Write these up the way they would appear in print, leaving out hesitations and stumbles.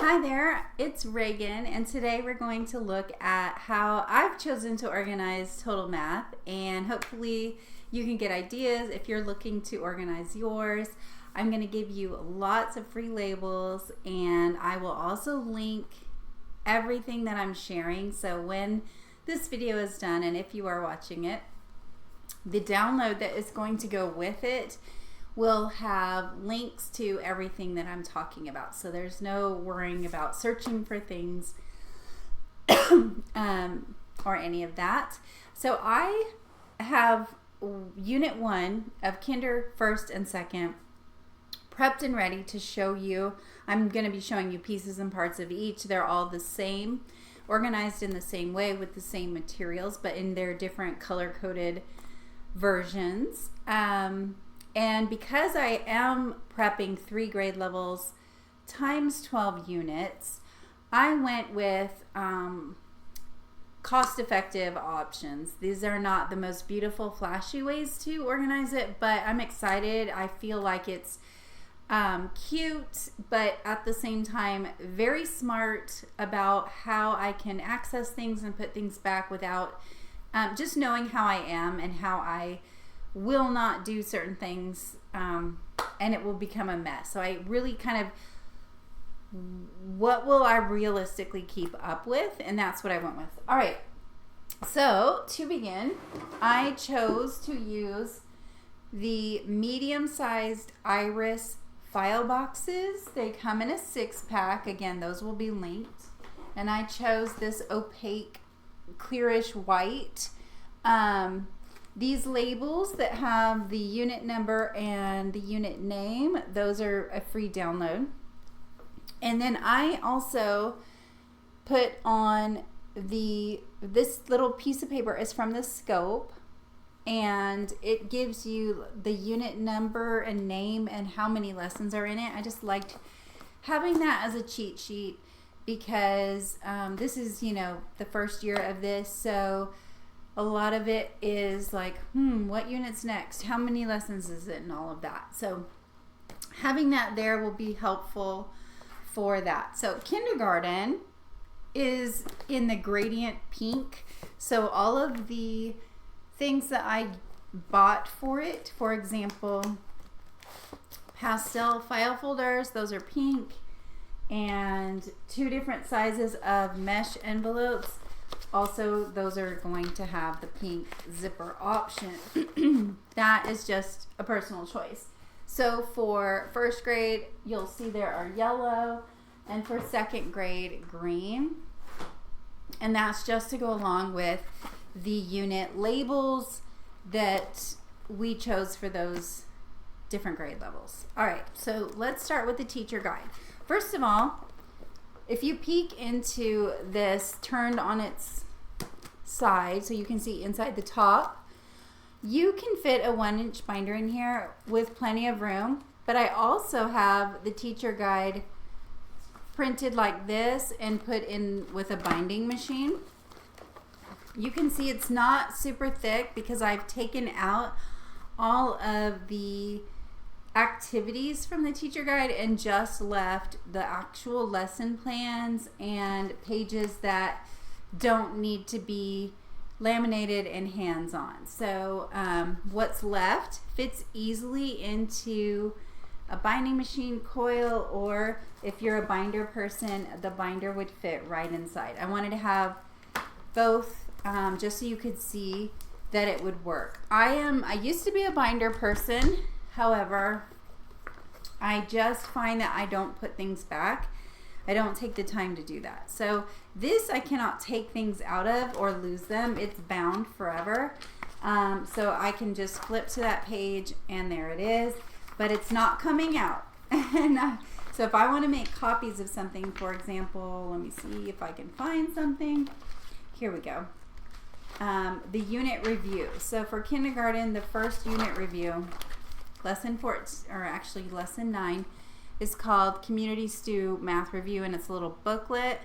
Hi there, it's Reagan, and today we're going to look at how I've chosen to organize total math, and hopefully you can get ideas if you're looking to organize yours. I'm going to give you lots of free labels, and I will also link everything that I'm sharing, so when this video is done, and if you are watching it, the download that is going to go with it will have links to everything that I'm talking about. So there's no worrying about searching for things or any of that. So I have Unit 1 of Kinder First and Second prepped and ready to show you. I'm going to be showing you pieces and parts of each. They're all the same, organized in the same way with the same materials, but in their different color-coded versions. And because I am prepping 3 grade levels times 12 units, I went with cost-effective options. These are not the most beautiful, flashy ways to organize it, but I'm excited. I feel like it's cute, but at the same time, very smart about how I can access things and put things back without just knowing how I am and how I will not do certain things, and it will become a mess. So I really kind of, what will I realistically keep up with? And that's what I went with. All right, so to begin, I chose to use the medium-sized iris file boxes. They come in a 6-pack. Again, those will be linked. And I chose this opaque, clearish white. These labels that have the unit number and the unit name, those are a free download. And then I also put on this little piece of paper is from the scope, and it gives you the unit number and name and how many lessons are in it. I just liked having that as a cheat sheet because this is, the first year of this, so a lot of it is like, what unit's next? How many lessons is it? And all of that. So having that there will be helpful for that. So kindergarten is in the gradient pink. So all of the things that I bought for it, for example, pastel file folders, those are pink, and 2 different sizes of mesh envelopes. Also, those are going to have the pink zipper option. That is just a personal choice. So for first grade, you'll see there are yellow, and for second grade, green. And that's just to go along with the unit labels that we chose for those different grade levels. All right, so let's start with the teacher guide. First of all, if you peek into this turned on its side so you can see inside the top, you can fit a 1-inch binder in here with plenty of room. But I also have the teacher guide printed like this and put in with a binding machine. You can see it's not super thick because I've taken out all of the activities from the teacher guide and just left the actual lesson plans and pages that don't need to be laminated and hands-on. So what's left fits easily into a binding machine coil, or if you're a binder person, the binder would fit right inside. I wanted to have both just so you could see that it would work. I used to be a binder person. However, I just find that I don't put things back. I don't take the time to do that. So this I cannot take things out of or lose them. It's bound forever. So I can just flip to that page and there it is, but it's not coming out. And so if I want to make copies of something, for example, let me see if I can find something. Here we go. The unit review. So for kindergarten, the first unit review, lesson 9, is called Community Stew Math Review, and it's a little booklet.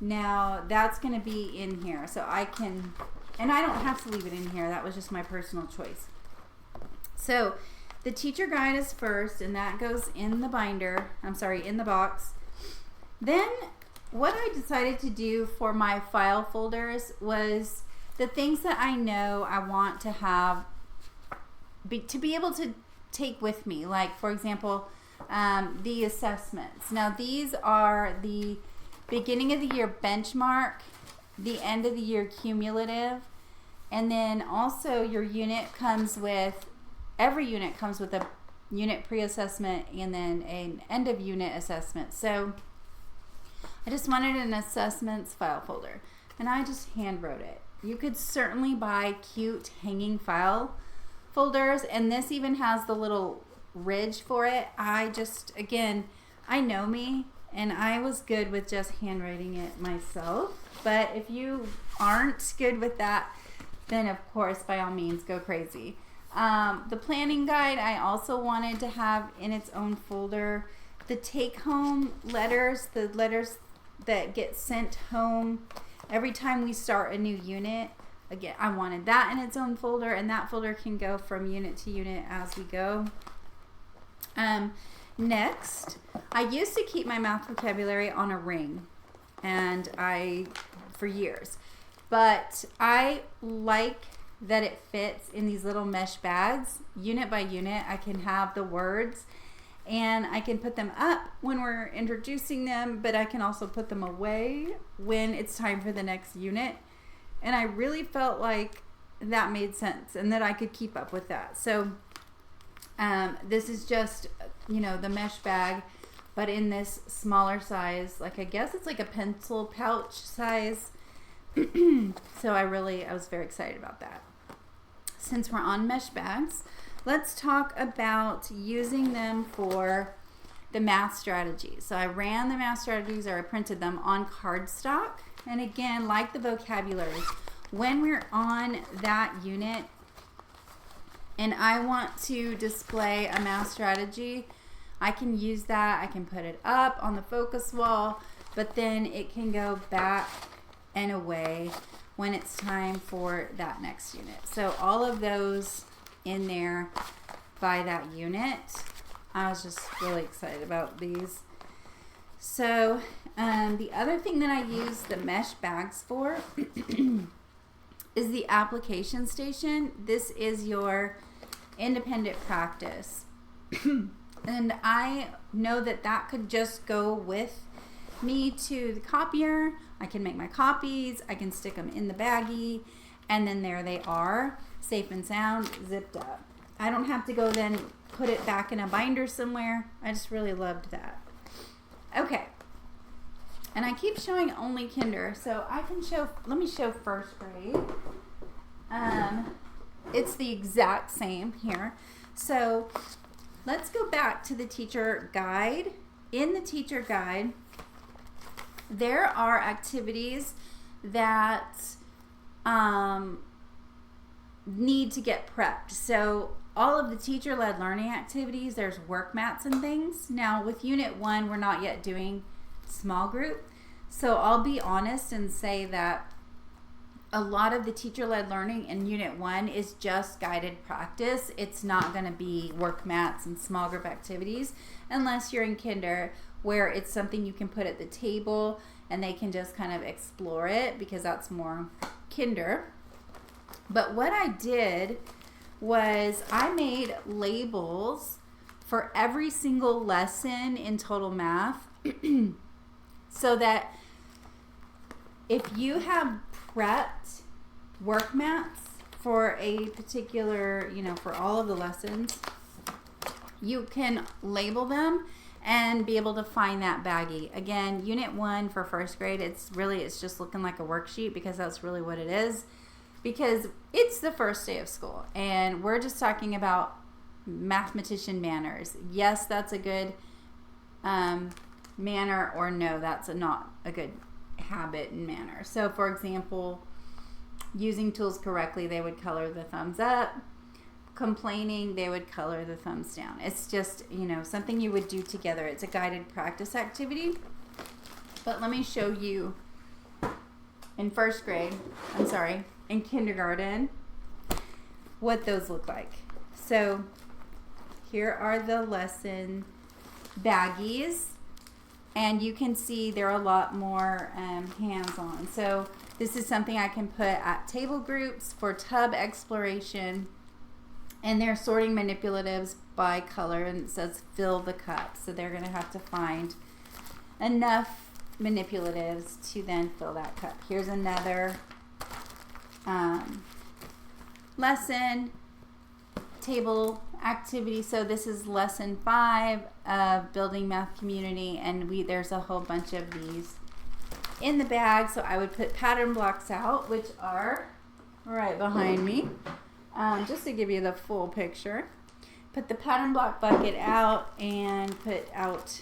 Now that's going to be in here, so I can, and I don't have to leave it in here. That was just my personal choice. So the teacher guide is first, and that goes in the binder. In the box. Then what I decided to do for my file folders was the things that I know I want to have to be able to take with me. Like, for example, the assessments. Now, these are the beginning of the year benchmark, the end of the year cumulative, and then also your unit comes with, every unit comes with a unit pre-assessment and then an end of unit assessment. So I just wanted an assessments file folder, and I just hand wrote it. You could certainly buy cute hanging file folders, and this even has the little ridge for it. I just, again, I know me, and I was good with just handwriting it myself. But if you aren't good with that, then of course, by all means, go crazy. The planning guide, I also wanted to have in its own folder. The take-home letters, the letters that get sent home every time we start a new unit, again, I wanted that in its own folder, and that folder can go from unit to unit as we go. Next, I used to keep my math vocabulary on a ring, and for years, but I like that it fits in these little mesh bags. Unit by unit, I can have the words, and I can put them up when we're introducing them, but I can also put them away when it's time for the next unit. And I really felt like that made sense and that I could keep up with that. So this is just, the mesh bag, but in this smaller size, like I guess it's like a pencil pouch size. So I was very excited about that. Since we're on mesh bags, let's talk about using them for the math strategies. So I ran the math strategies, or I printed them on cardstock. And again, like the vocabulary, when we're on that unit and I want to display a math strategy, I can use that. I can put it up on the focus wall, but then it can go back and away when it's time for that next unit. So all of those in there by that unit. I was just really excited about these. So the other thing that I use the mesh bags for is the application station. This is your independent practice. And I know that could just go with me to the copier. I can make my copies, I can stick them in the baggie, and then there they are, safe and sound, zipped up. I don't have to go then put it back in a binder somewhere. I just really loved that. Okay, and I keep showing only kinder, so I can let me show first grade. It's the exact same here. So let's go back to the teacher guide. In the teacher guide, there are activities that need to get prepped. So all of the teacher-led learning activities, there's work mats and things. Now with Unit 1, we're not yet doing small group. So I'll be honest and say that a lot of the teacher-led learning in Unit 1 is just guided practice. It's not going to be work mats and small group activities unless you're in kinder, where it's something you can put at the table and they can just kind of explore it, because that's more kinder. But what I did was I made labels for every single lesson in Total Math so that if you have prepped work mats for a particular, for all of the lessons, you can label them and be able to find that baggie. Again, Unit 1 for first grade, it's just looking like a worksheet, because that's really what it is, because it's the first day of school and we're just talking about mathematician manners. Yes, that's a good manner, or no, that's not a good habit and manner. So for example, using tools correctly, they would color the thumbs up. Complaining, they would color the thumbs down. It's just, something you would do together. It's a guided practice activity. But let me show you in kindergarten, what those look like. So here are the lesson baggies. And you can see they're a lot more hands-on. So this is something I can put at table groups for tub exploration. And they're sorting manipulatives by color, and it says fill the cup. So they're going to have to find enough manipulatives to then fill that cup. Here's another lesson table activity. So this is lesson 5 of building math community, and there's a whole bunch of these in the bag. So I would put pattern blocks out, which are right behind me, just to give you the full picture. Put the pattern block bucket out and put out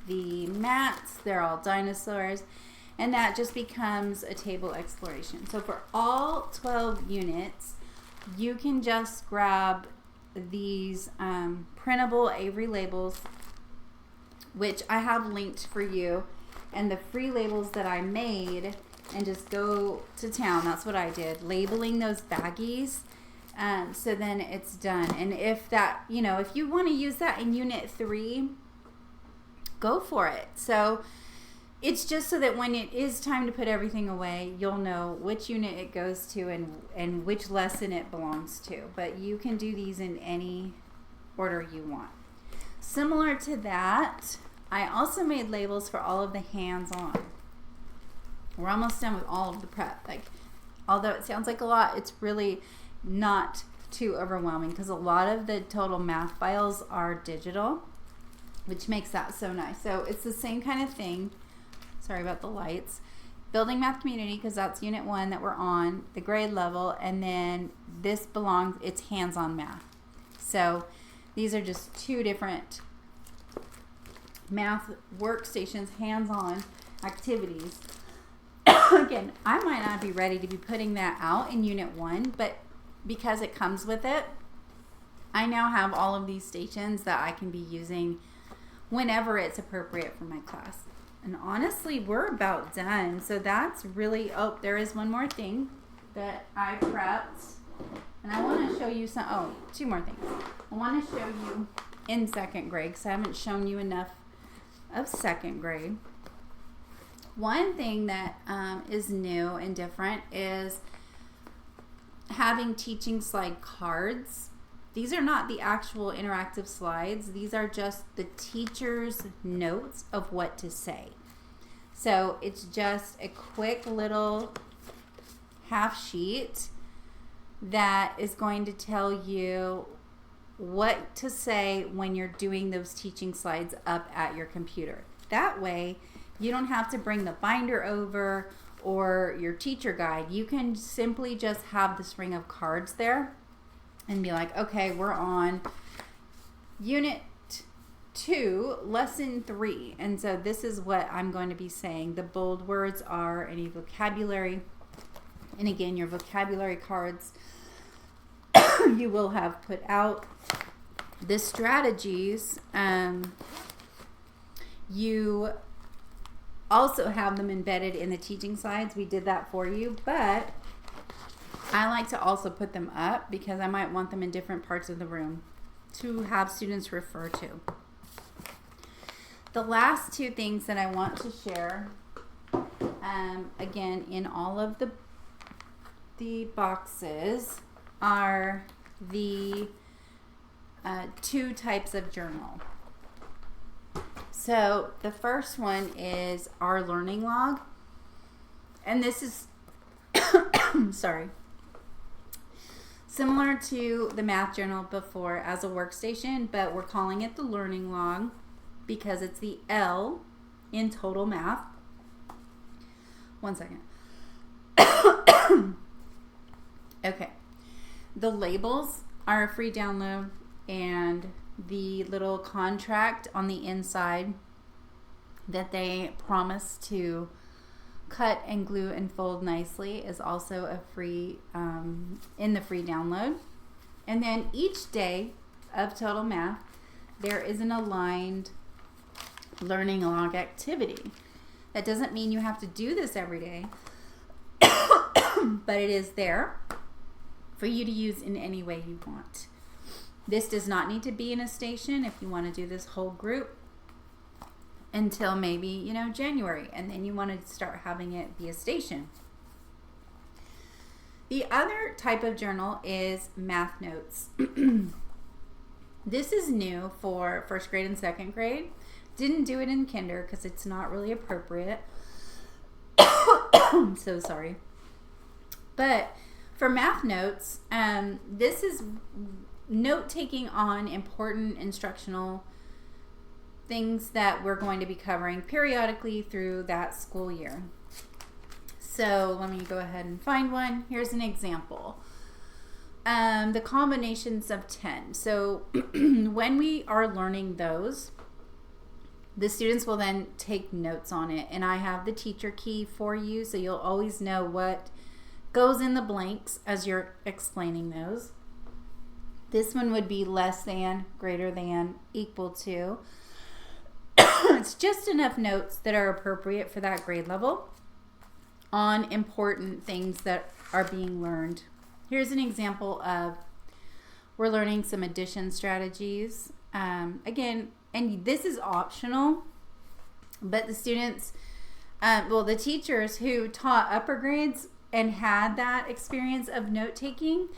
the mats. They're all dinosaurs, and that just becomes a table exploration. So for all 12 units, you can just grab these printable Avery labels, which I have linked for you, and the free labels that I made, and just go to town. That's what I did, labeling those baggies. So then it's done. And if that, if you want to use that in unit 3, go for it. So it's just so that when it is time to put everything away, you'll know which unit it goes to and which lesson it belongs to. But you can do these in any order you want. Similar to that, I also made labels for all of the hands-on. We're almost done with all of the prep. Although it sounds like a lot, it's really not too overwhelming because a lot of the total math files are digital, which makes that so nice. So it's the same kind of thing. Sorry about the lights. Building math community, because that's unit 1 that we're on, the grade level, and then this it's hands-on math. So these are just 2 different math workstations, hands-on activities. Again, I might not be ready to be putting that out in unit 1, but because it comes with it, I now have all of these stations that I can be using whenever it's appropriate for my class. And honestly, we're about done. So that's really, there is one more thing that I prepped. And I want to show you 2 more things. I want to show you in 2nd grade, because I haven't shown you enough of 2nd grade. One thing that is new and different is having teaching slide cards. These are not the actual interactive slides. These are just the teacher's notes of what to say. So it's just a quick little half sheet that is going to tell you what to say when you're doing those teaching slides up at your computer. That way, you don't have to bring the binder over or your teacher guide. You can simply just have this ring of cards there and be like, okay, we're on unit 2, lesson 3. And so this is what I'm going to be saying. The bold words are any vocabulary. And again, your vocabulary cards you will have put out. The strategies, you also have them embedded in the teaching slides. We did that for you, but I like to also put them up because I might want them in different parts of the room to have students refer to. The last 2 things that I want to share, again, in all of the boxes, are the 2 types of journal. So the first one is our learning log, and this is sorry, similar to the math journal before as a workstation, but we're calling it the learning log because it's the L in total math. 1 second. Okay, the labels are a free download, and the little contract on the inside that they promise to cut and glue and fold nicely is also a free in the free download. And then each day of total math, there is an aligned learning log activity. That doesn't mean you have to do this every day, but it is there for you to use in any way you want. This does not need to be in a station if you want to do this whole group. until maybe, January, and then you want to start having it be a station. The other type of journal is math notes. This is new for first grade and second grade. Didn't do it in kinder because it's not really appropriate. I'm so sorry. But for math notes, this is note taking on important instructional things that we're going to be covering periodically through that school year. So let me go ahead and find one. Here's an example. The combinations of 10. So when we are learning those, the students will then take notes on it. And I have the teacher key for you, so you'll always know what goes in the blanks as you're explaining those. This one would be less than, greater than, equal to. It's just enough notes that are appropriate for that grade level on important things that are being learned. Here's an example of, we're learning some addition strategies. Again, and this is optional, but the students, the teachers who taught upper grades and had that experience of note taking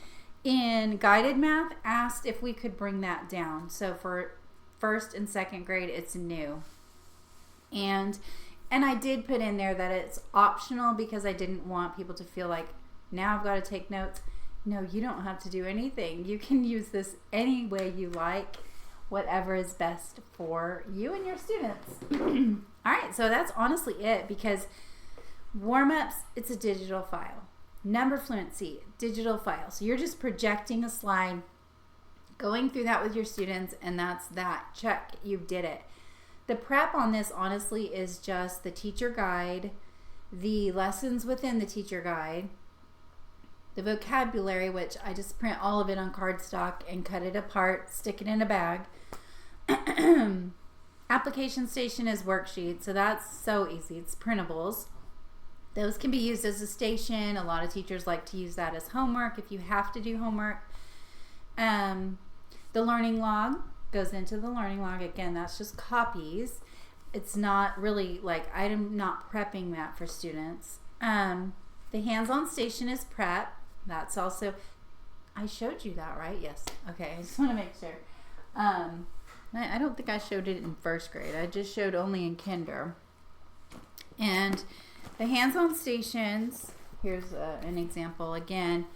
in guided math asked if we could bring that down. So for first and second grade, it's new. And I did put in there that it's optional because I didn't want people to feel like, now I've got to take notes. No, you don't have to do anything. You can use this any way you like, whatever is best for you and your students. All right, so that's honestly it, because warm-ups, it's a digital file. Number fluency, digital file. So you're just projecting a slide, going through that with your students, and that's that. Check, you did it. The prep on this, honestly, is just the teacher guide, the lessons within the teacher guide, the vocabulary, which I just print all of it on cardstock and cut it apart, stick it in a bag. Application station is worksheets, so that's so easy. It's printables. Those can be used as a station. A lot of teachers like to use that as homework if you have to do homework. The learning log goes into the learning log. Again, that's just copies. It's not really like, I'm not prepping that for students. The hands-on station is prep. That's also, I showed you that, right? Yes. Okay, I just want to make sure. I don't think I showed it in first grade. I just showed only in kinder. And the hands-on stations, here's an example. Again,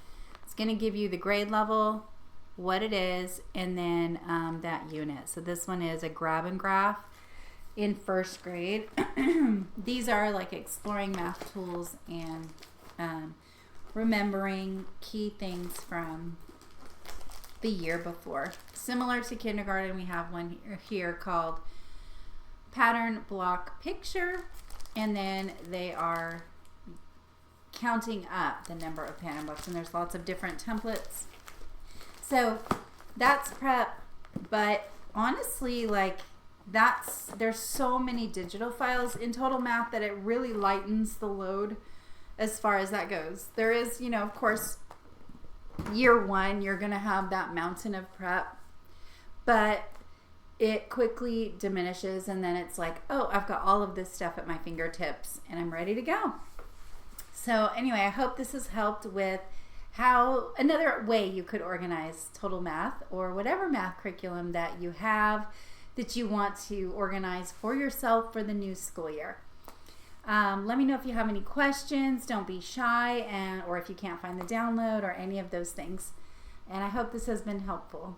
it's going to give you the grade level, what it is, and then that unit. So this one is a grab and graph in first grade. These are like exploring math tools and remembering key things from the year before. Similar to kindergarten, we have one here called Pattern Block Picture, and then they are counting up the number of pattern blocks, and there's lots of different templates. So that's prep, but honestly, like, there's so many digital files in Total Math that it really lightens the load as far as that goes. There is, of course, year one, you're going to have that mountain of prep, but it quickly diminishes, and then it's like, oh, I've got all of this stuff at my fingertips and I'm ready to go. So anyway, I hope this has helped with how another way you could organize Total Math or whatever math curriculum that you have that you want to organize for yourself for the new school year. Let me know if you have any questions. Don't be shy, or if you can't find the download or any of those things. And I hope this has been helpful.